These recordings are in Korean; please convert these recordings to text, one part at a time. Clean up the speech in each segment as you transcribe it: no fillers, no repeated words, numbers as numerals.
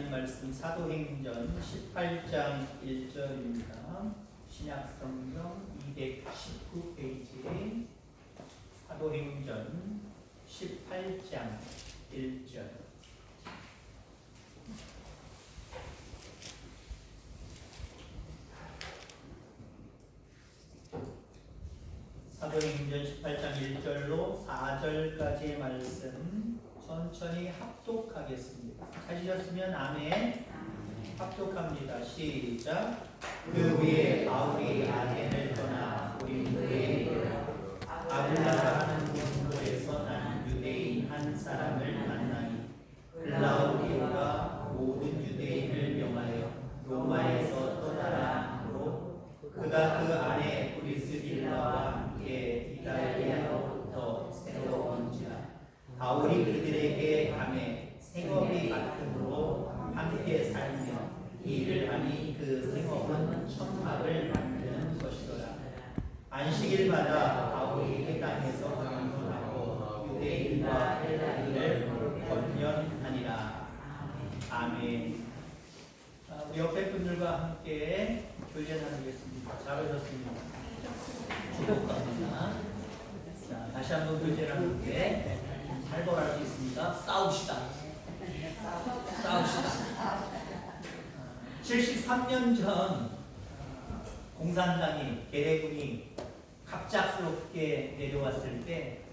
말씀 사도행전 18장 1절입니다. 신약성경 219페이지 사도행전 18장 1절. 사도행전 18장 1절로 4절까지의 말씀 천천히 합독하겠습니다. 찾으셨으면 아멘. 합독합니다. 시작. 그 후에 바울이 아덴을 떠나 고린도에 이르러 아굴라라는 곳에서 난 유대인 한 사람을 만나니 글라우디오가 모든 유대인을 명하여 로마에서 떠나라 하므로 그가 그 안에 브리스길라와 함께 이달리아로부터 새로 온지라. 바울이 그들에게 감해 생업이 같으므로 함께 살며 일을 하니 그 생업은 천막을 만드는 것이더라. 안식일마다 바울이 회당에서 강론하고 유대인과 헬라인을 권면하니라. 아멘. 우리 옆에 분들과 함께 교제 나누겠습니다. 잘하셨습니다. 축복합니다. 자, 다시 한번 교제 나누게 살벌할 수 있습니다. 싸웁시다. 73년 전 공산당이 계래군이 갑작스럽게 내려왔을 때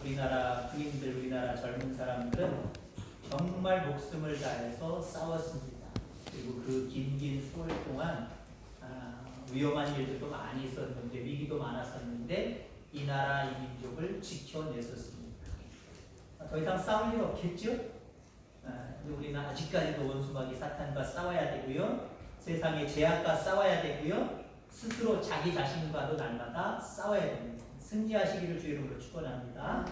우리나라 군인들, 우리나라 젊은 사람들은 정말 목숨을 다해서 싸웠습니다. 그리고 그 긴 세월 동안 위험한 일들도 많이 있었는데, 위기도 많았었는데 이 나라, 이 민족을 지켜냈었습니다. 더 이상 싸울 일 없겠죠? 우리는 아직까지도 원수마귀 사탄과 싸워야 되고요, 세상의 죄악과 싸워야 되고요, 스스로 자기 자신과도 날마다 싸워야 됩니다. 승리하시기를 주의 이름으로 축원합니다.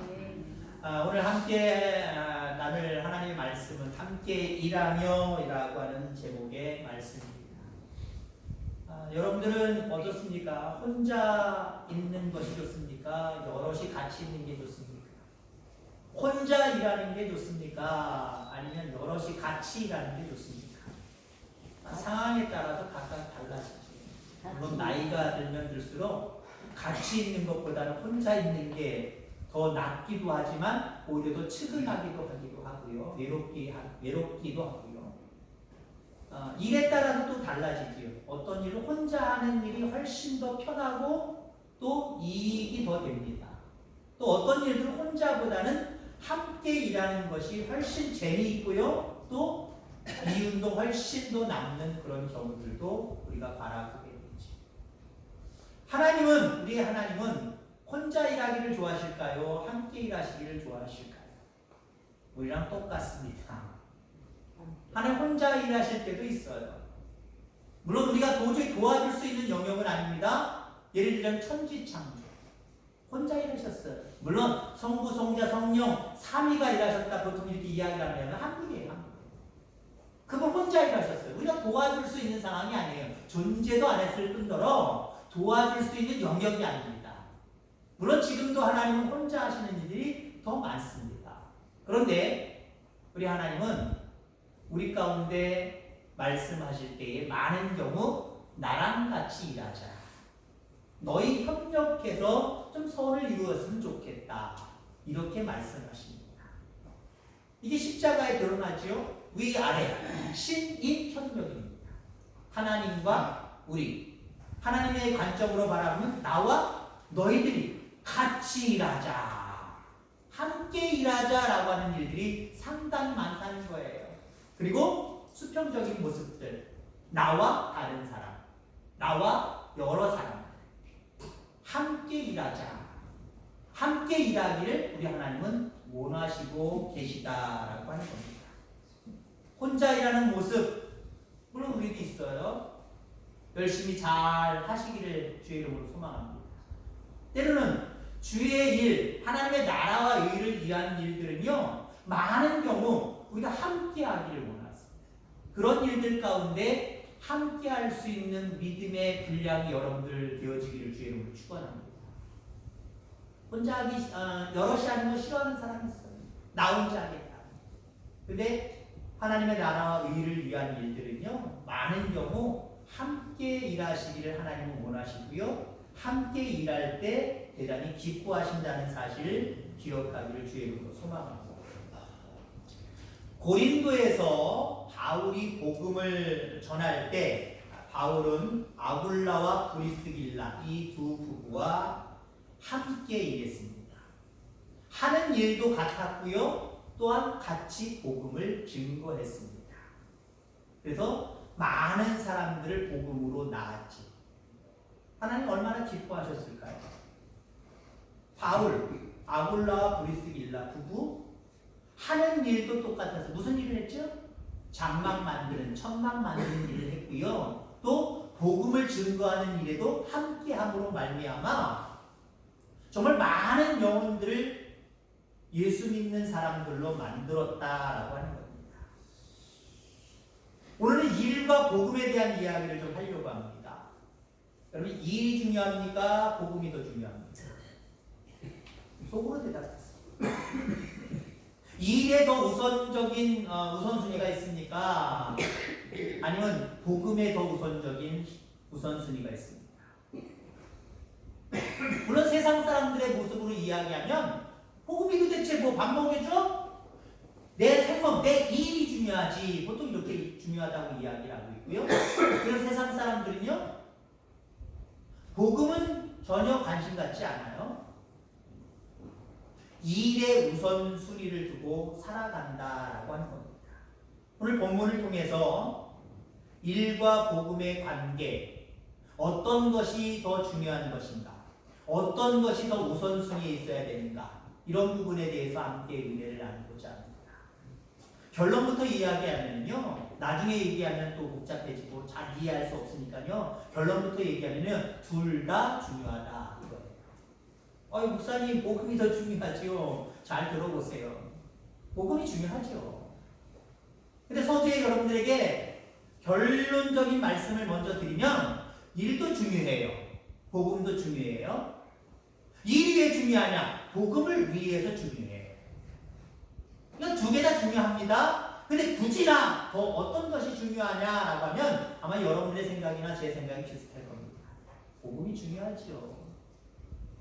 오늘 함께 나눌 하나님의 말씀은 함께 일하며 이라고 하는 제목의 말씀입니다. 여러분들은 어떻습니까? 혼자 있는 것이 좋습니까? 여럿이 같이 있는 게 좋습니까? 혼자 일하는 게 좋습니까? 아니면 여럿이 같이 일하는 게 좋습니까? 상황에 따라서 각각 달라지죠. 물론 나이가 들면 들수록 같이 있는 것보다는 혼자 있는 게 더 낫기도 하지만 오히려 더 측은하기도 하고요. 외롭기도 하고요. 일에 따라서 또 달라지지요. 어떤 일을 혼자 하는 일이 훨씬 더 편하고 또 이익이 더 됩니다. 또 어떤 일들은 혼자보다는 함께 일하는 것이 훨씬 재미있고요, 또 이윤도 훨씬 더 남는 그런 경우들도 우리가 바라보게 되죠. 우리 하나님은 혼자 일하기를 좋아하실까요? 함께 일하시기를 좋아하실까요? 우리랑 똑같습니다. 하나님 혼자 일하실 때도 있어요. 물론 우리가 도저히 도와줄 수 있는 영역은 아닙니다. 예를 들면 천지창조, 혼자 일하셨어요. 물론 성부, 성자, 성령 삼위가 일하셨다 보통 이렇게 이야기를 하면 한국이에요. 그걸 혼자 일하셨어요. 우리가 도와줄 수 있는 상황이 아니에요. 존재도 안 했을 뿐더러 도와줄 수 있는 영역이 아닙니다. 물론 지금도 하나님은 혼자 하시는 일들이 더 많습니다. 그런데 우리 하나님은 우리 가운데 말씀하실 때에 많은 경우 나랑 같이 일하자, 너희 협력해서 좀 선을 이루었으면 좋겠다, 이렇게 말씀하십니다. 이게 십자가에 드러나죠. 위아래 신인 협력입니다. 하나님과 우리, 하나님의 관점으로 바라보면 나와 너희들이 같이 일하자, 함께 일하자라고 하는 일들이 상당히 많다는 거예요. 그리고 수평적인 모습들, 나와 다른 사람, 나와 여러 사람, 함께 일하자, 함께 일하기를 우리 하나님은 원하시고 계시다라고 하는 겁니다. 혼자 일하는 모습, 물론 우리도 있어요. 열심히 잘 하시기를 주의 이름으로 소망합니다. 때로는 주의 일, 하나님의 나라와 의를 위한 일들은요, 많은 경우 우리가 함께 하기를 원하십니다. 그런 일들 가운데 함께 할 수 있는 믿음의 분량이 여러분들 되어지기를 주의 이름으로 축원합니다. 혼자 하기, 여럿이 하는 거 싫어하는 사람이 있어요. 나 혼자 하겠다. 근데 하나님의 나라와 의를 위한 일들은요, 많은 경우 함께 일하시기를 하나님은 원하시고요, 함께 일할 때 대단히 기뻐하신다는 사실을 기억하기를 주의 이름으로 소망합니다. 고린도에서 바울이 복음을 전할 때 바울은 아굴라와 브리스길라 이 두 부부와 함께 일했습니다. 하는 일도 같았고요, 또한 같이 복음을 증거했습니다. 그래서 많은 사람들을 복음으로 낳았지. 하나님 얼마나 기뻐하셨을까요? 바울, 아굴라와 브리스길라 부부 하는 일도 똑같아서 무슨 일을 했죠? 장막 만드는, 천막 만드는 일을 했고요. 또 복음을 증거하는 일에도 함께함으로 말미암아 정말 많은 영혼들을 예수 믿는 사람들로 만들었다라고 하는 겁니다. 오늘은 일과 복음에 대한 이야기를 좀 하려고 합니다. 여러분, 일이 중요합니까? 복음이 더 중요합니까? 속으로 대답하세요. 일에 더 우선적인 우선순위가 있습니까? 아니면 복음에 더 우선적인 우선순위가 있습니까? 물론 세상 사람들의 모습으로 이야기하면 복음이 도대체 뭐 밥 먹여줘? 내 생명, 내 일이 중요하지. 보통 이렇게 중요하다고 이야기를 하고 있고요. 그런 세상 사람들은요, 복음은 전혀 관심 갖지 않아요. 일의 우선순위를 두고 살아간다라고 하는 겁니다. 오늘 본문을 통해서 일과 복음의 관계, 어떤 것이 더 중요한 것인가, 어떤 것이 더 우선순위에 있어야 되는가, 이런 부분에 대해서 함께 은혜를 나누고자 합니다. 결론부터 이야기하면요, 나중에 얘기하면 또 복잡해지고 잘 이해할 수 없으니까요, 결론부터 얘기하면 둘 다 중요하다 이거예요. 목사님, 복음이 더 중요하지요. 잘 들어보세요. 복음이 중요하죠. 근데 서두에 여러분들에게 결론적인 말씀을 먼저 드리면, 일도 중요해요, 복음도 중요해요. 일이 왜 중요하냐? 복음을 위해서 중요해요. 이건 두 개 다 중요합니다. 근데 굳이나 더 어떤 것이 중요하냐라고 하면 아마 여러분들의 생각이나 제 생각이 비슷할 겁니다. 복음이 중요하죠.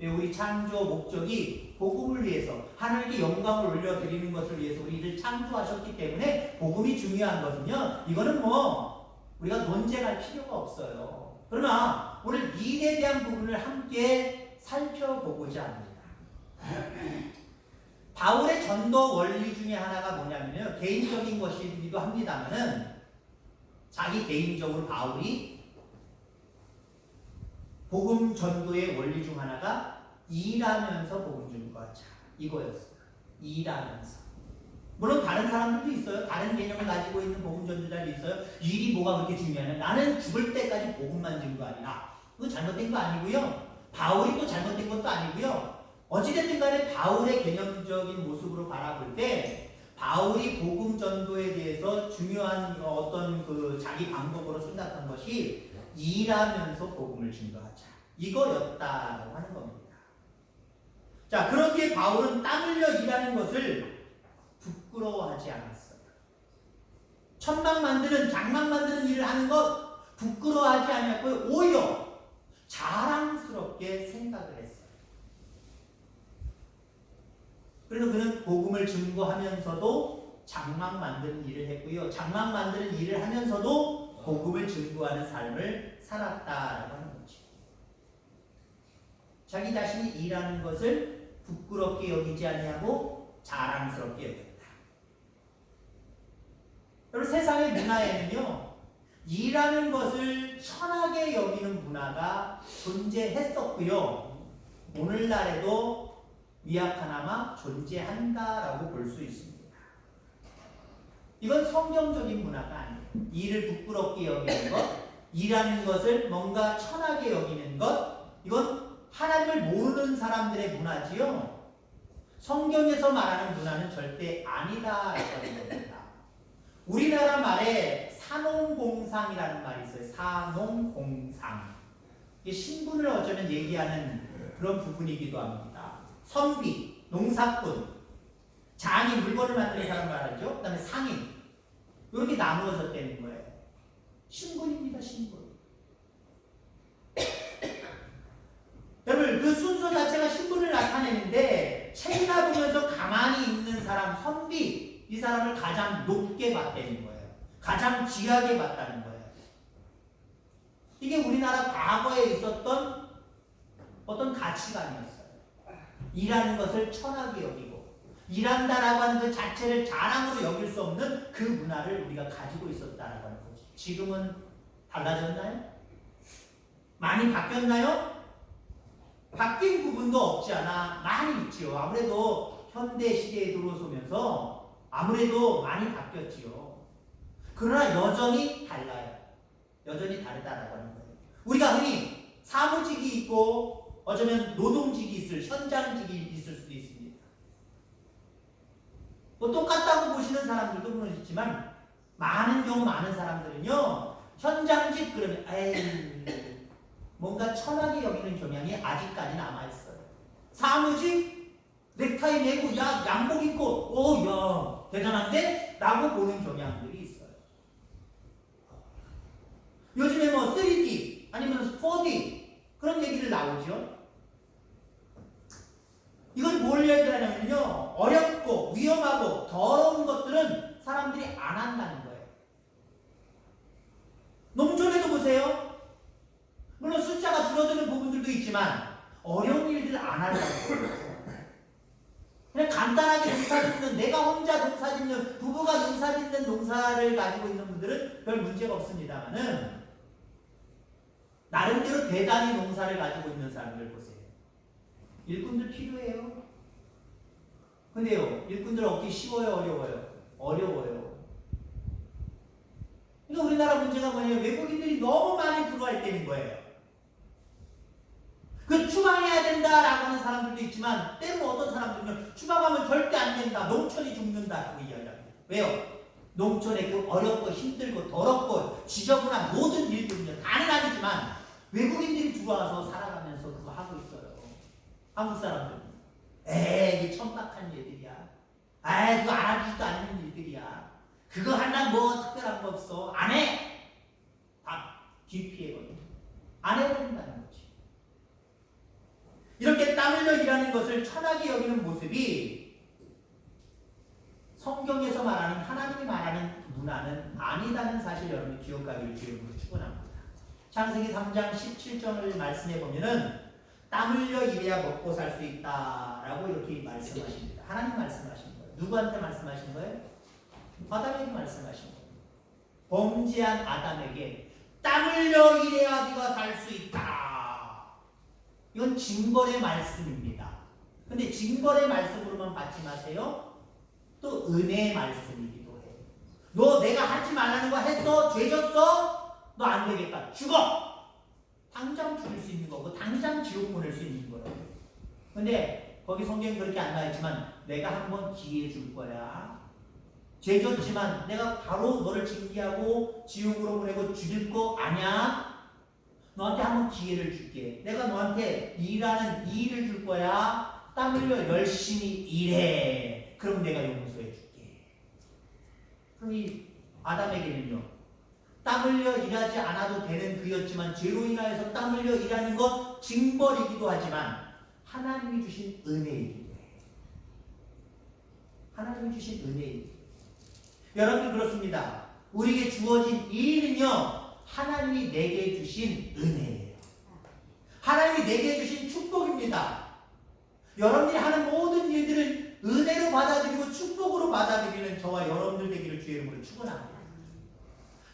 우리 창조 목적이 복음을 위해서, 하나님께 영광을 올려드리는 것을 위해서 우리를 창조하셨기 때문에 복음이 중요한 것은요, 이거는 뭐 우리가 논쟁할 필요가 없어요. 그러나 오늘 일에 대한 부분을 함께 살펴보고자 합니다. 바울의 전도 원리 중에 하나가 뭐냐면요, 개인적인 것이기도 합니다만은, 자기 개인적으로 바울이 복음 전도의 원리 중 하나가 일하면서 복음 전도하자 이거였어요. 일하면서. 물론 다른 사람들도 있어요. 다른 개념을 가지고 있는 복음 전도자도 있어요. 일이 뭐가 그렇게 중요하냐? 나는 죽을 때까지 복음만 전도하리라. 그거 잘못된 거 아니고요, 바울이 또 잘못된 것도 아니고요. 어찌됐든 간에 바울의 개념적인 모습으로 바라볼 때 바울이 복음 전도에 대해서 중요한 어떤 그 자기 방법으로 생각한 것이 일하면서 복음을 증거하자 이거였다라고 하는 겁니다. 자, 그렇기에 바울은 땀 흘려 일하는 것을 부끄러워하지 않았어요. 천막 만드는, 장막 만드는 일을 하는 것 부끄러워하지 않았고요, 오히려 자랑스럽게 생각을 했어요. 그래서 그는 복음을 증거하면서도 장막 만드는 일을 했고요, 장막 만드는 일을 하면서도 복음을 증거하는 삶을 살았다라고 하는 거죠. 자기 자신이 일하는 것을 부끄럽게 여기지 아니하고 자랑스럽게 여겼다. 여러분, 세상의 문화에는요, 일하는 것을 천하게 여기는 문화가 존재했었고요, 오늘날에도 미약하나마 존재한다라고 볼 수 있습니다. 이건 성경적인 문화가 아니에요. 일을 부끄럽게 여기는 것, 일하는 것을 뭔가 천하게 여기는 것, 이건 하나님을 모르는 사람들의 문화지요, 성경에서 말하는 문화는 절대 아니다라는 겁니다. 우리나라 말에 산농공상이라는 말이 있어요. 산농공상. 이게 신분을 어쩌면 얘기하는 그런 부분이기도 합니다. 선비, 농사꾼, 장인, 물건을 만드는 사람 말하죠. 그 다음에 상인. 이렇게 나누어졌다는 거예요. 신분입니다. 신분. 여러분 그 순서 자체가 신분을 나타내는데 책이나 보면서 가만히 있는 사람 선비 이 사람을 가장 높게 봤다는 거예요. 가장 귀하게 봤다는 거예요. 이게 우리나라 과거에 있었던 어떤 가치관이었어요. 일하는 것을 천하게 여기고 일한다라고 하는 그 자체를 자랑으로 여길 수 없는 그 문화를 우리가 가지고 있었다라고 하는 거죠. 지금은 달라졌나요? 많이 바뀌었나요? 바뀐 부분도 없지 않아 많이 있지요. 아무래도 현대 시대에 들어서면서 아무래도 많이 바뀌었지요. 그러나 여전히 달라요. 여전히 다르다라고 하는 거예요. 우리가 흔히 사무직이 있고 어쩌면 노동직이 현장직이 있을 수도 있습니다. 뭐 똑같다고 보시는 사람들도 물론 있지만 많은 경우 많은 사람들은요 현장직 그러면 에이 뭔가 천하게 여기는 경향이 아직까지 남아있어요. 사무직 넥타이 매고 야 양복 입고 오 야 대단한데? 라고 보는 경향들이 있어요. 요즘에 뭐 3D 아니면 4D 그런 얘기를 나오죠. 이건 뭘 얘기하냐면요 어렵고 위험하고 더러운 것들은 사람들이 안 한다는 거예요. 농촌에도 보세요. 물론 숫자가 줄어드는 부분들도 있지만 어려운 일들을 안 하려고 해요. 그냥 간단하게 농사짓는 내가 혼자 농사짓는 부부가 농사짓는 농사를 가지고 있는 분들은 별 문제가 없습니다만은 나름대로 대단히 농사를 가지고 있는 사람들 보세요. 일꾼들 필요해요. 근데요 일꾼들 얻기 쉬워요 어려워요? 어려워요. 그러니까 우리나라 문제가 뭐냐면 외국인들이 너무 많이 들어와 있다는 거예요. 그 추방해야 된다라고 하는 사람들도 있지만 때로 어떤 사람들은 추방하면 절대 안 된다. 농촌이 죽는다라고 이야기합니다. 왜요? 농촌에 그 어렵고 힘들고 더럽고 지저분한 모든 일들은요 다는 아니지만 외국인들이 들어와서 살아가면서 그거 하고 있어요. 한국 사람들은 이게 천박한 일들이야. 그거 알아주지도 않는 일들이야. 그거 하려면 뭐 특별한 거 없어. 안 해. 다 기피해버려. 안 해버린다는 거지. 이렇게 땀 흘려 일하는 것을 천하게 여기는 모습이 성경에서 말하는 하나님이 말하는 문화는 아니다는 사실 여러분이 기억하기를 주님으로 축원합니다. 창세기 3장 17절을 말씀해 보면은 땀 흘려 일해야 먹고 살 수 있다라고 이렇게 말씀하십니다. 하나님 말씀하신 거예요. 누구한테 말씀하신 거예요? 아담에게 말씀하신 거예요. 범죄한 아담에게 땀 흘려 일해야 네가 살 수 있다. 이건 징벌의 말씀입니다. 근데 징벌의 말씀으로만 받지 마세요. 또 은혜의 말씀이기도 해요. 너 내가 하지 말라는 거 했어? 죄 졌어? 너 안 되겠다. 죽어! 당장 죽일 수 있는 거고 당장 지옥 보낼 수 있는 거예요. 근데 거기 성경이 그렇게 안 나와있지만 내가 한번 기회 줄 거야. 죄 졌지만 내가 바로 너를 징계하고 지옥으로 보내고 죽일 거 아냐? 너한테 한번 기회를 줄게. 내가 너한테 일하는 이 일을 줄 거야. 땀 흘려 열심히 일해. 그럼 내가 용서해 줄게. 그럼 이 아담에게는요. 땀 흘려 일하지 않아도 되는 그였지만 죄로 인하여서 땀 흘려 일하는 것 징벌이기도 하지만 하나님이 주신 은혜이기도 해요. 하나님이 주신 은혜이기도 해요. 여러분 그렇습니다. 우리에게 주어진 이 일은요. 하나님이 내게 주신 은혜예요. 하나님이 내게 주신 축복입니다. 여러분들이 하는 모든 일들을 은혜로 받아들이고 축복으로 받아들이는 저와 여러분들 되기를 주의 이름으로 축원합니다.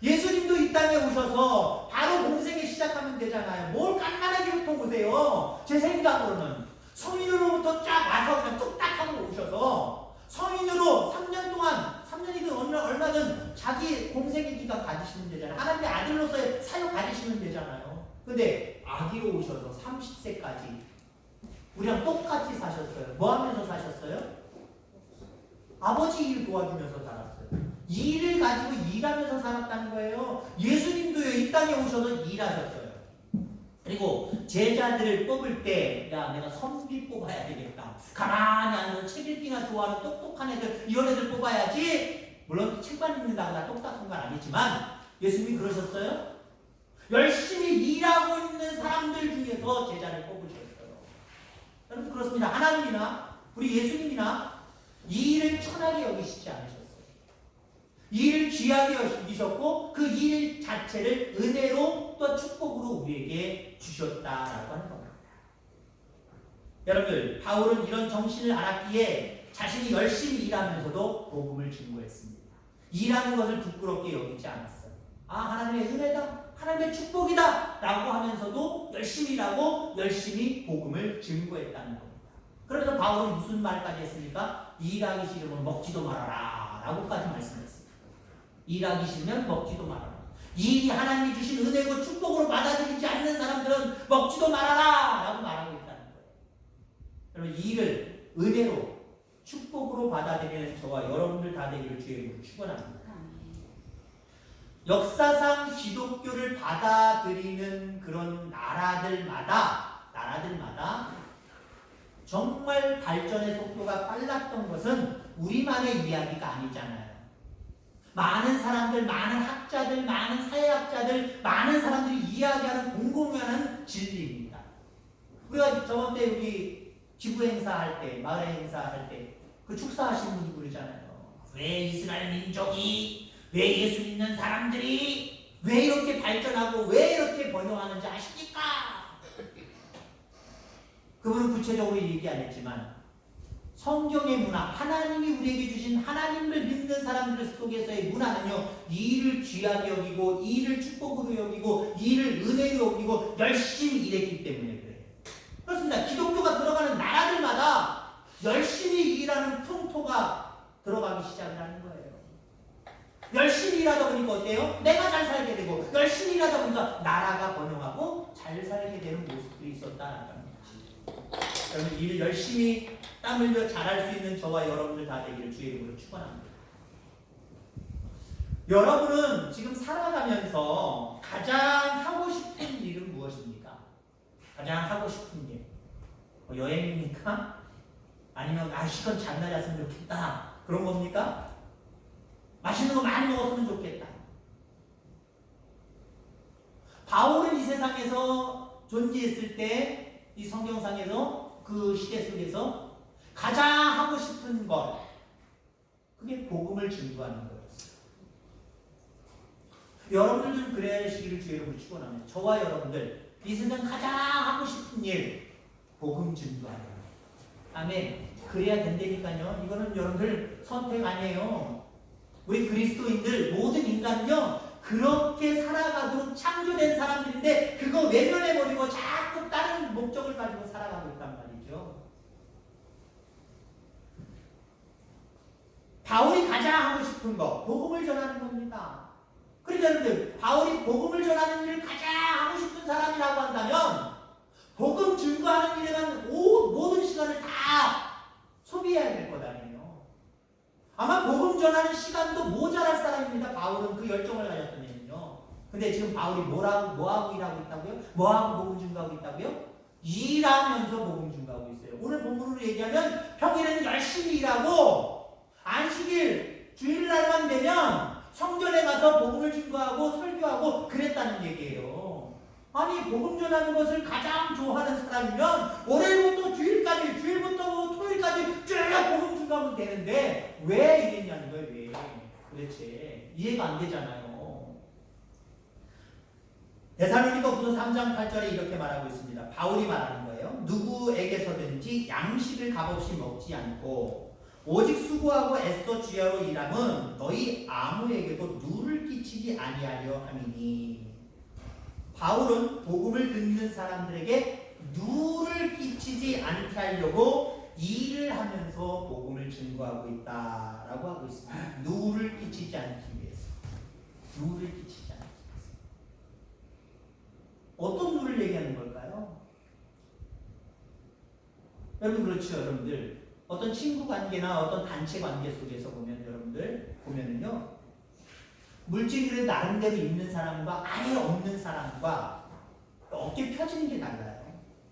예수님도 이 땅에 오셔서 바로 공생에 시작하면 되잖아요. 뭘 깐깐하게부터 오세요. 제 생각으로는 성인으로부터 쫙 와서 그냥 뚝딱 하고 오셔서 성인으로 3년 동안 3년이든 얼마든 자기 공생의 기간 가지시면 되잖아요. 하나님의 아들로서의 사역 가지시면 되잖아요. 근데 아기로 오셔서 30세까지 우리랑 똑같이 사셨어요. 뭐 하면서 사셨어요? 아버지 일 도와주면서 살았어요. 이 일을 가지고 일하면서 살았다는 거예요. 예수님도요, 이 땅에 오셔서 일하셨어요. 그리고 제자들을 뽑을 때, 야, 내가 선비 뽑아야 되겠다. 가만히 앉아서 책 읽기가 좋아하는 똑똑한 애들, 이런 애들 뽑아야지. 물론 책만 읽는다고 다 똑딱한 건 아니지만 예수님이 그러셨어요? 열심히 일하고 있는 사람들 중에서 제자를 뽑으셨어요. 여러분 그렇습니다. 하나님이나 우리 예수님이나 이 일을 천하게 여기시지 않으셨어요. 이 일을 귀하게 여기셨고 그 일 자체를 은혜로 또 축복으로 우리에게 주셨다라고 하는 겁니다. 여러분들 바울은 이런 정신을 알았기에 자신이 열심히 일하면서도 복음을 증거했습니다. 일하는 것을 부끄럽게 여기지 않았어요. 아, 하나님의 은혜다, 하나님의 축복이다 라고 하면서도 열심히 일하고 열심히 복음을 증거했다는 겁니다. 그래서 바울은 무슨 말까지 했습니까? 일하기 싫으면 먹지도 말아라 라고까지 말씀했습니다. 일하기 싫으면 먹지도 말아라. 이 하나님이 주신 은혜고 축복으로 받아들이지 않는 사람들은 먹지도 말아라 라고 말하고 있다는 거예요. 여러분 이 일을 은혜로 축복으로 받아들이는 저와 여러분들 다 되기를 주의 이름으로 축원합니다. 역사상 기독교를 받아들이는 그런 나라들마다 정말 발전의 속도가 빨랐던 것은 우리만의 이야기가 아니잖아요. 많은 사람들, 많은 학자들, 많은 사회학자들, 많은 사람들이 이야기하는 공공연한 진리입니다. 우리가 저번 때 우리 지부 행사할 때, 마을 행사할 때 그 축사하시는 분이 그러잖아요. 왜 이스라엘 민족이, 왜 예수 믿는 사람들이 왜 이렇게 발전하고 왜 이렇게 번영하는지 아십니까? 그분은 구체적으로 얘기 안 했지만 성경의 문화, 하나님이 우리에게 주신 하나님을 믿는 사람들 속에서의 문화는요, 이 일을 귀하게 여기고, 이 일을 축복으로 여기고, 이 일을 은혜로 여기고, 열심히 일했기 때문에 그래요. 그렇습니다. 기독교가 들어가는 나라들마다 열심히 일하는 풍토가 들어가기 시작을 하는 거예요. 열심히 일하다 보니까 어때요? 내가 잘 살게 되고, 열심히 일하다 보니까 나라가 번영하고 잘 살게 되는 모습들이 있었다는 겁니다. 여러분, 일을 열심히 땀 흘려 잘할 수 있는 저와 여러분들 다 되기를 주의 이름으로 축원합니다. 여러분은 지금 살아가면서 가장 하고 싶은 일은 무엇입니까? 가장 하고 싶은 일. 여행입니까? 아니면 시간 잘 나갔으면 좋겠다. 그런 겁니까? 맛있는 거 많이 먹었으면 좋겠다. 바울은 이 세상에서 존재했을 때 이 성경상에서 그 시대 속에서 가장 하고 싶은 것, 그게 복음을 증거하는 거였어요. 여러분들 좀 그러시기를 주의 이름으로 축원합니다. 저와 여러분들 이 세상 가장 하고 싶은 일, 복음 증거하는 거예요. 아멘. 그래야 된다니까요. 이거는 여러분들 선택 아니에요. 우리 그리스도인들 모든 인간은요 그렇게 살아가도록 창조된 사람들인데 그거 외면해버리고 자꾸 다른 목적을 가지고 살아가고 있단 말이죠. 바울이 가장 하고 싶은 거 복음을 전하는 겁니다. 그러니까 여러분들 바울이 복음을 전하는 일을 가장 하고 싶은 사람이라고 한다면 복음 증거하는 일에만 모든 시간을 다 소비해야 될 것 아니에요. 아마 복음 전하는 시간도 모자랄 사람입니다. 바울은 그 열정을 가졌더니요. 근데 지금 바울이 뭐하고 일하고 있다고요? 뭐하고 복음 증거하고 있다고요? 일하면서 복음 증거하고 있어요. 오늘 본문으로 얘기하면 평일에는 열심히 일하고 안식일, 주일날만 되면 성전에 가서 복음을 증거하고 설교하고 그랬다는 얘기예요. 아니 복음 전하는 것을 가장 좋아하는 사람이면 월요일부터 주일까지, 주일부터 토요일까지 쭉 복음 증거하면 되는데 왜 이랬냐는 거예요. 왜? 도대체 이해가 안 되잖아요. 데살로니가후서 3장 8절에 이렇게 말하고 있습니다. 바울이 말하는 거예요. 누구에게서든지 양식을 값없이 먹지 않고 오직 수고하고 애써 주야로 일함은 너희 아무에게도 누를 끼치지 아니하려 함이니. 바울은 복음을 듣는 사람들에게 누를 끼치지 않게 하려고 일을 하면서 복음을 증거하고 있다라고 하고 있습니다. 누를 끼치지 않기 위해서. 누를 끼치지 않기 위해서. 어떤 누를 얘기하는 걸까요? 여러분 그렇죠, 여러분들. 어떤 친구 관계나 어떤 단체 관계 속에서 보면 여러분들 보면은요. 물질이 나름대로 있는 사람과 아예 없는 사람과 어깨 펴지는 게 달라요.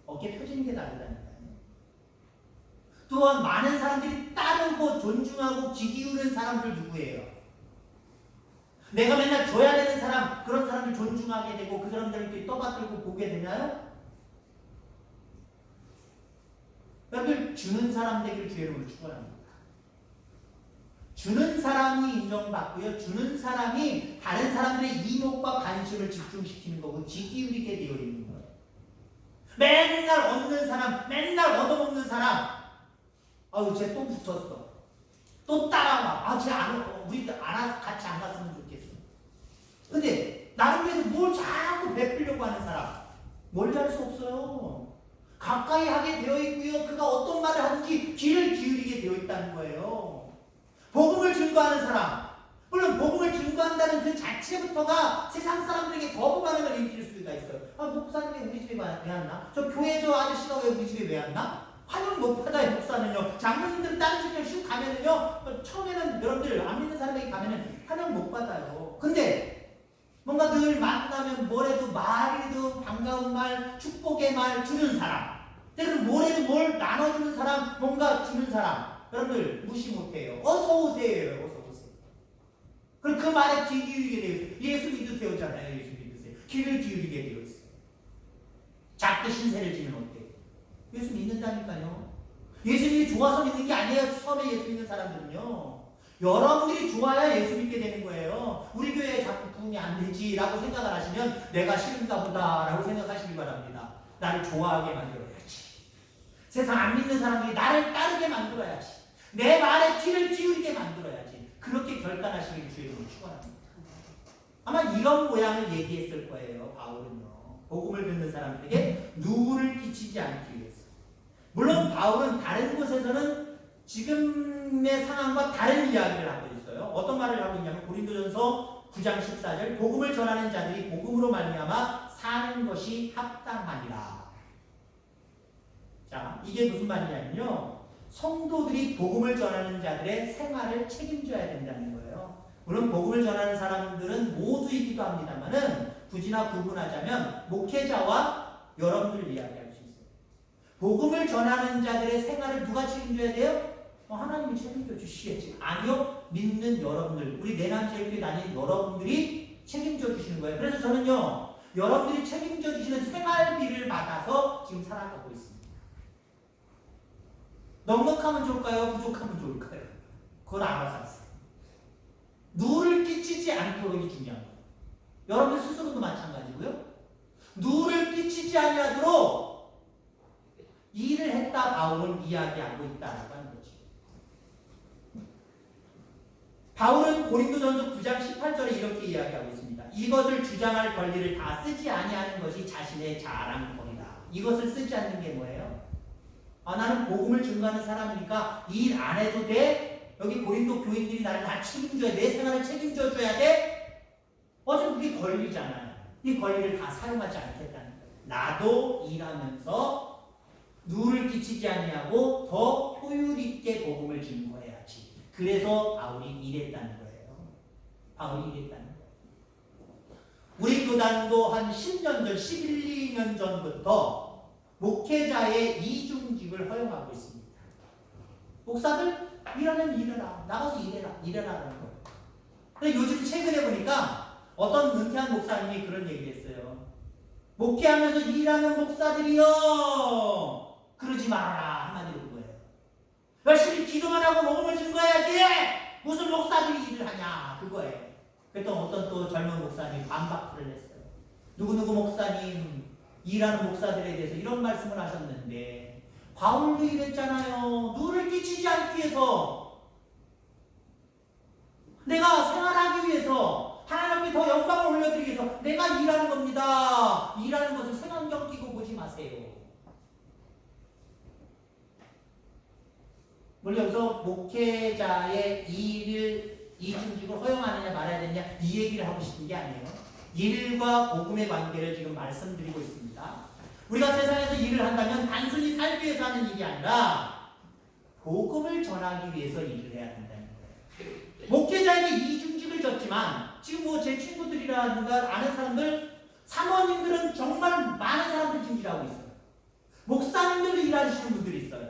어깨 펴지는 게 다르다니까요. 또한 많은 사람들이 따르고 존중하고 귀 기울이는 사람들 누구예요? 내가 맨날 줘야 되는 사람, 그런 사람들 존중하게 되고 그 사람들 이렇게 떠받들고 보게 되나요? 여러분들 주는 사람 되기를 주의 이름으로 축원합니다. 주는 사람이 인정받고요. 주는 사람이 다른 사람들의 이목과 관심을 집중시키는 거고 귀 기울이게 되어 있는 거예요. 맨날 얻는 사람, 맨날 얻어먹는 사람. 아우 쟤 또 붙었어. 또 따라와. 쟤 우리 같이 안 갔으면 좋겠어. 근데 나를 위해서 뭘 자꾸 베풀려고 하는 사람. 멀리 할 수 없어요. 가까이 하게 되어 있고요. 그가 어떤 말을 하든지 귀를 기울이게 되어 있다는 거예요. 복음을 증거하는 사람. 물론 복음을 증거한다는 그 자체부터가 세상 사람들에게 거부 반응을 일으킬 수가 있어요. 목사님이 우리 집에 왜 왔나? 저 교회 저 아저씨가 왜 우리 집에 왜 왔나? 환영 못 받아요. 목사는요. 장로님들은 다른 집에 슉 가면은요. 처음에는 여러분들 안 믿는 사람에게 가면은 환영 못 받아요. 근데 뭔가 늘 만나면 뭐래도 말이도 반가운 말, 축복의 말 주는 사람. 때로는 뭐래도 뭘 나눠주는 사람, 뭔가 주는 사람. 여러분들 무시 못해요. 어서 오세요. 어서 오세요. 그럼 그 말에 귀 기울이게 되어 있어요. 예수 믿으세요잖아요. 예수 믿으세요. 귀를 기울이게 되어 있어요. 작게 신세를 지면 어때요? 예수 믿는다니까요. 예수님이 좋아서 믿는 게 아니에요. 처음에 예수 믿는 사람들은요. 여러분들이 좋아야 예수 믿게 되는 거예요. 우리 교회에 자꾸 부흥이 안 되지라고 생각을 하시면 내가 싫은가 보다라고 생각하시기 바랍니다. 나를 좋아하게 만들어야지. 세상 안 믿는 사람들이 나를 따르게 만들어야지. 내 말에 귀를 기울이게 만들어야지. 그렇게 결단하시길 주의 이름으로 축원합니다. 아마 이런 모양을 얘기했을 거예요. 바울은요. 복음을 듣는 사람들에게 누구를 끼치지 않기 위해서. 물론 바울은 다른 곳에서는 지금의 상황과 다른 이야기를 하고 있어요. 어떤 말을 하고 있냐면 고린도전서 9장 14절 복음을 전하는 자들이 복음으로 말미암아 사는 것이 합당하니라. 자, 이게 무슨 말이냐면요. 성도들이 복음을 전하는 자들의 생활을 책임져야 된다는 거예요. 물론 복음을 전하는 사람들은 모두이기도 합니다만은 굳이나 구분하자면 목회자와 여러분들 이야기할 수 있어요. 복음을 전하는 자들의 생활을 누가 책임져야 돼요? 하나님이 책임져 주시겠지. 아니요. 믿는 여러분들, 우리 내남제일교회 다니는 여러분들이 책임져 주시는 거예요. 그래서 저는요. 여러분들이 책임져 주시는 생활비를 받아서 지금 살아가고 있습니다. 넉넉하면 좋을까요? 부족하면 좋을까요? 그건 알아서 하세요. 누를 끼치지 않도록이 중요한 거예요. 여러분 스스로도 마찬가지고요. 누를 끼치지 아니하도록 일을 했다 바울은 이야기하고 있다라고 하는 거죠. 바울은 고린도전서 9장 18절에 이렇게 이야기하고 있습니다. 이것을 주장할 권리를 다 쓰지 아니하는 것이 자신의 자랑거리다. 이것을 쓰지 않는 게 뭐예요? 나는 복음을 증거하는 사람이니까 일 안 해도 돼? 여기 고린도 교인들이 나를 다 책임져야 돼? 내 생활을 책임져 줘야 돼? 어차피 그게 권리잖아요. 이 권리를 다 사용하지 않겠다는 거예요. 나도 일하면서 누를 끼치지 아니하고 더 효율 있게 복음을 증거해야지. 그래서 바울이 일했다는 거예요. 바울이 일했다는 거예요. 우리 교단도 한 10년 전, 11, 2년 전부터 목회자의 이중직을 허용하고 있습니다. 목사들 일하면 일해라. 나가서 일해라라는 거예요. 근데 요즘 최근에 보니까 어떤 은퇴한 목사님이 그런 얘기를 했어요. 목회하면서 일하는 목사들이요. 그러지 말아라. 한마디로 그거예요. 열심히 기도만 하고 복음을 증거해야지. 무슨 목사들이 일을 하냐. 그거예요. 그랬더니 어떤 또 젊은 목사님이 반박을 했어요. 누구누구 목사님 일하는 목사들에 대해서 이런 말씀을 하셨는데 바울도 이랬잖아요. 누를 끼치지 않기 위해서 내가 생활하기 위해서 하나님 앞에 더 영광을 올려드리기 위해서 내가 일하는 겁니다. 일하는 것을 생안경 끼고 보지 마세요. 물론 여기서 목회자의 일을 이중직을 허용하느냐 말아야 되느냐 이 얘기를 하고 싶은 게 아니에요. 일과 복음의 관계를 지금 말씀드리고 있습니다. 우리가 세상에서 일을 한다면 단순히 살기 위해서 하는 일이 아니라 복음을 전하기 위해서 일을 해야 된다는 거예요. 목회자에게 이중직을 졌지만 지금 뭐 제 친구들이라든가 아는 사람들 사모님들은 정말 많은 사람들 중지하고 있어요. 목사님들도 일하시는 분들이 있어요.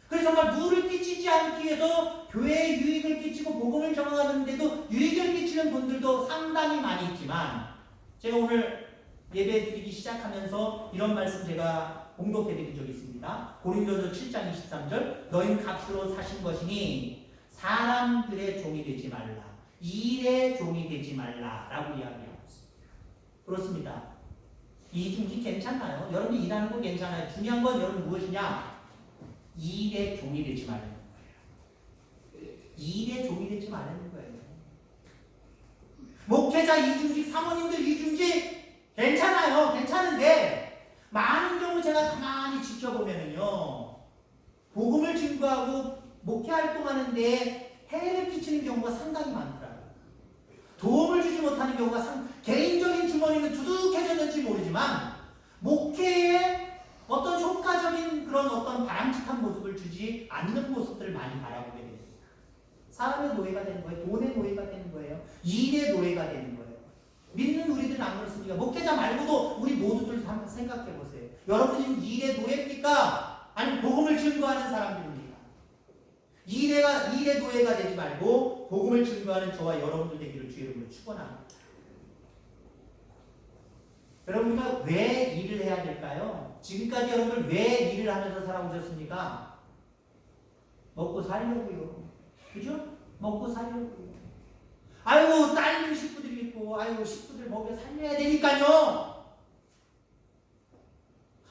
그래서 정말 누를 끼치지 않기 위해서 교회에 유익을 끼치고 복음을 전하는데도 유익을 끼치는 분들도 상당히 많이 있지만, 제가 오늘 예배 드리기 시작하면서 이런 말씀 제가 봉독해 드린 적이 있습니다. 고린도서 7장 23절, 너희는 값으로 사신 것이니 사람들의 종이 되지 말라, 일의 종이 되지 말라라고 이야기하고 있습니다. 그렇습니다. 이중직 괜찮나요? 여러분이 일하는 거 괜찮아요. 중요한 건 여러분 무엇이냐? 일의 종이 되지 말라는 거예요. 일의 종이 되지 말라는 거예요. 목회자 이중직, 사모님들 이중직 괜찮아요. 괜찮은데 많은 경우 제가 가만히 지켜보면은요, 복음을 증거하고 목회 활동하는데 해를 끼치는 경우가 상당히 많더라고요. 도움을 주지 못하는 경우가 개인적인 주머니는 두둑해졌는지 모르지만 목회에 어떤 효과적인 그런 어떤 바람직한 모습을 주지 않는 모습들을 많이 바라보게 됩니다. 사람의 노예가 되는 거예요. 돈의 노예가 되는 거예요. 일의 노예가 되는 거예요. 믿는 우리들은 안 그렇습니까? 목회자 말고도 우리 모두들 한번 생각해 보세요. 여러분이 지금 일의 노예입니까? 아니면 복음을 증거하는 사람들입니까? 일의 노예가 되지 말고 복음을 증거하는 저와 여러분들 되기를 주의 이름으로 축원합니다. 여러분, 우리가 왜 일을 해야 될까요? 지금까지 여러분들 왜 일을 하면서 살아오셨습니까? 먹고 살려고요. 그죠? 먹고 살려고요. 아이고, 딸린 식구들이 있고, 아이고, 식구들 먹여 살려야 되니까요.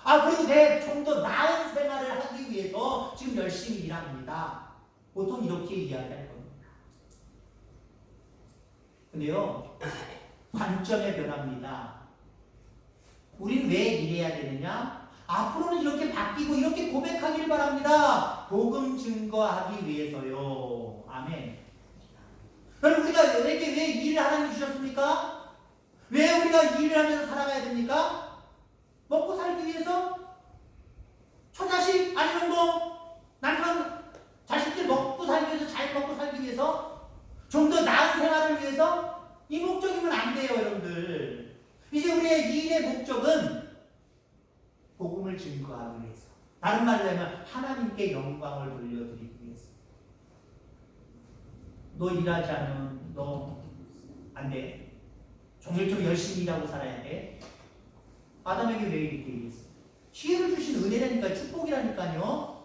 그리고 내 좀 더 나은 생활을 하기 위해서 지금 열심히 일합니다. 보통 이렇게 이야기할 겁니다. 근데요, 관점의 변화입니다. 우린 왜 일해야 되느냐? 앞으로는 이렇게 바뀌고 이렇게 고백하길 바랍니다. 복음 증거하기 위해서요. 아멘. 여러분, 우리가 왜 일을 하나님 주셨습니까? 왜 우리가 일을 하면서 살아가야 됩니까? 먹고 살기 위해서? 처자식 아니면 남편, 자식들 먹고 살기 위해서, 잘 먹고 살기 위해서? 좀 더 나은 생활을 위해서? 이 목적이면 안 돼요, 여러분들. 이제 우리의 일의 목적은 복음을 증거하기 위해서, 다른 말로 하면 하나님께 영광을 돌려드리기 위해서. 너 일하지 않으면 너 안 돼. 종일토록 열심히 일하고 살아야 돼. 아담에게 왜 이렇게 얘기했어? 기회를 주신 은혜라니까요. 축복이라니까요.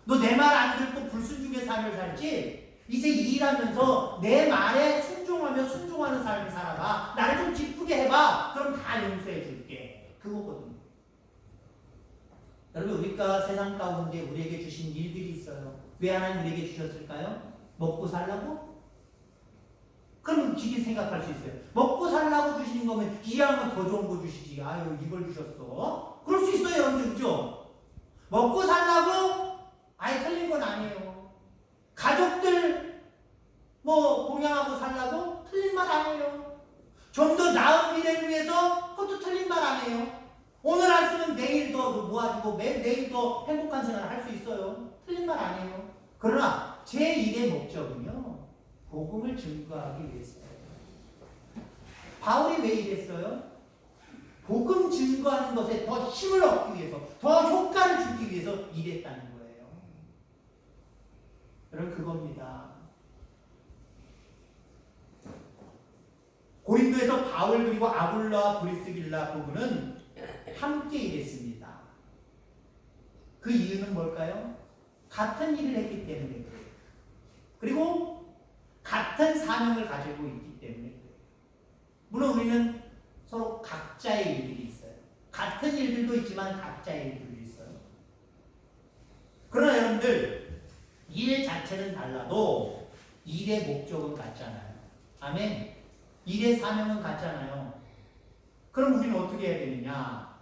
너 내 말 안 듣고 불순종의 삶을 살지? 이제 일하면서 내 말에 순종하며 순종하는 삶을 살아봐. 나를 좀 기쁘게 해봐. 그럼 다 용서해 줄게. 그거거든요. 여러분, 우리가 세상 가운데 우리에게 주신 일들이 있어요. 왜 하나님 우리에게 주셨을까요? 먹고 살라고? 그럼 길게 생각할 수 있어요. 먹고 살라고 주시는 거면 이왕은 더 좋은 거 주시지. 아유, 이걸 주셨어. 그럴 수 있어요, 여러분들. 그죠? 먹고 살라고? 아예 틀린 건 아니에요. 가족들 봉양하고 살라고? 틀린 말 아니에요. 좀 더 나은 미래를 위해서? 그것도 틀린 말 아니에요. 오늘 안 쓰면 내일 더 모아지고 내일 더 행복한 생활을 할 수 있어요. 틀린 말 아니에요. 그러나 제 일의 목적은요, 복음을 증거하기 위해서예요. 바울이 왜 이랬어요? 복음 증거하는 것에 더 힘을 얻기 위해서, 더 효과를 주기 위해서 일했다는 거예요. 여러분, 그겁니다. 고린도에서 바울 그리고 아굴라와 브리스길라 부부는 함께 일했습니다. 그 이유는 뭘까요? 같은 일을 했기 때문에 그래요. 그리고 같은 사명을 가지고 있기 때문에 그래요. 물론 우리는 서로 각자의 일들이 있어요. 같은 일들도 있지만 각자의 일들도 있어요. 그러나 여러분들, 일 자체는 달라도 일의 목적은 같잖아요. 아멘. 일의 사명은 같잖아요. 그럼 우리는 어떻게 해야 되느냐?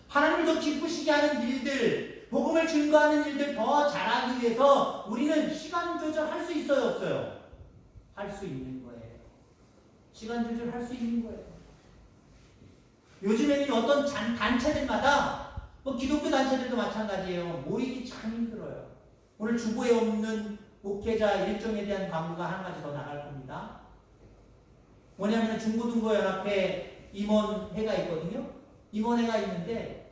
하나님을 더 기쁘시게 하는 일들, 복음을 증거하는 일들 더 잘하기 위해서 우리는 시간 조절할 수 있어요, 없어요? 할 수 있는 거예요. 시간 조절할 수 있는 거예요. 요즘에는 어떤 단체들마다, 기독교 단체들도 마찬가지예요. 모이기 참 힘들어요. 오늘 주보에 없는 목회자 일정에 대한 광고가 한 가지 더 나갈 겁니다. 뭐냐면 중고등부연합회 임원회가 있거든요. 임원회가 있는데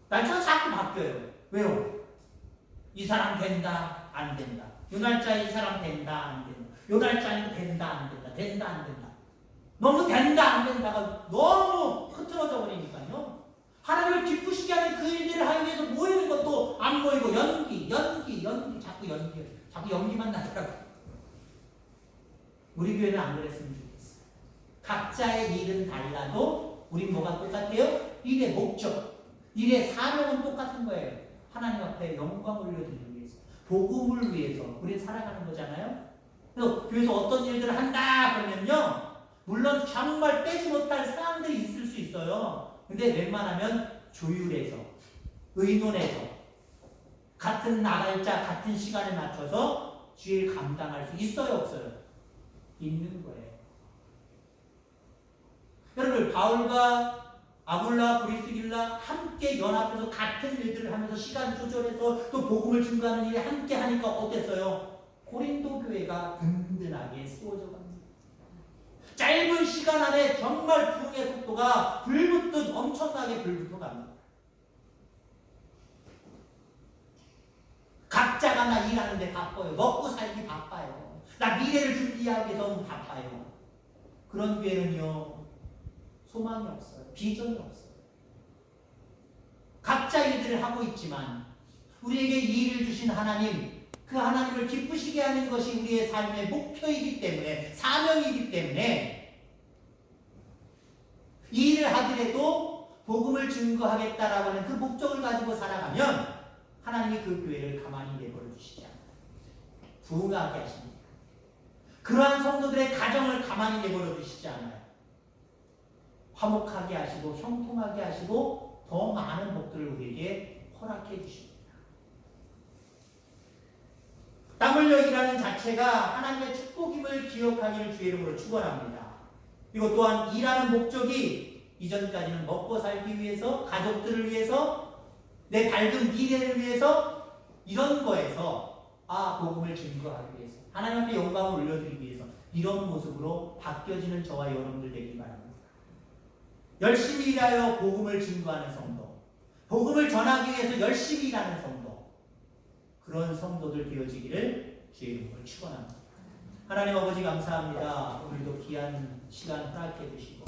날짜가 자꾸 바뀌어요. 왜요? 이 사람 된다, 안 된다. 요 날짜에 이 사람 된다, 안 된다. 요 날짜에 된다, 안 된다. 된다, 안 된다. 너무 된다, 안 된다가 너무 흐트러져 버리니까요. 하나님을 기쁘시게 하는 그 일들을 하기 위해서 모이는 것도 안 모이고 연기, 자꾸 연기만 나더라고요. 우리 교회는 안 그랬으면 좋겠어요. 각자의 일은 달라도 우린 뭐가 똑같아요? 일의 목적, 일의 사명은 똑같은 거예요. 하나님 앞에 영광 올려드리기 위해서, 복음을 위해서 우린 살아가는 거잖아요. 그래서 교회에서 어떤 일들을 한다 그러면요, 물론 정말 빼지 못할 사람들이 있을 수 있어요. 근데 웬만하면 조율해서, 의논해서, 같은 나날짜, 같은 시간에 맞춰서 주일 감당할 수 있어요, 없어요? 있는 거예요. 여러분, 바울과 아굴라, 브리스길라 함께 연합해서 같은 일들을 하면서 시간 조절해서 또 복음을 증거하는 일에 함께 하니까 어땠어요? 고린도 교회가 든든하게 세워져 갑니다. 짧은 시간 안에 정말 부흥의 속도가 불붙듯 엄청나게 불붙어 갑니다. 각자가 나 일하는데 바빠요. 먹고 살기 바빠요. 나 미래를 준비하기 위해서 너무 바빠요. 그런 교회는요, 소망이 없어요. 비전이 없어요. 각자 일들을 하고 있지만 우리에게 이 일을 주신 하나님, 그 하나님을 기쁘시게 하는 것이 우리의 삶의 목표이기 때문에, 사명이기 때문에 이 일을 하더라도 복음을 증거하겠다라고 하는 그 목적을 가지고 살아가면 하나님이 그 교회를 가만히 내버려 주시지 않아요. 부흥하게 하십니다. 그러한 성도들의 가정을 가만히 내버려 두시지 않아요. 화목하게 하시고 형통하게 하시고 더 많은 복들을 우리에게 허락해 주십니다. 땀 흘려 일하는 자체가 하나님의 축복임을 기억하기를 주의 이름으로 축원합니다. 그리고 또한 일하는 목적이 이전까지는 먹고 살기 위해서, 가족들을 위해서, 내 밝은 미래를 위해서, 이런 거에서 복음을 증거하기 위해서, 하나님 앞에 영광을 올려드리기 위해서 이런 모습으로 바뀌어지는 저와 여러분들 되길 바랍니다. 열심히 일하여 복음을 증거하는 성도, 복음을 전하기 위해서 열심히 일하는 성도, 그런 성도들 되어지기를 주의 이름으로 축원합니다. 하나님 아버지 감사합니다. 오늘도 귀한 시간 허락해 주시고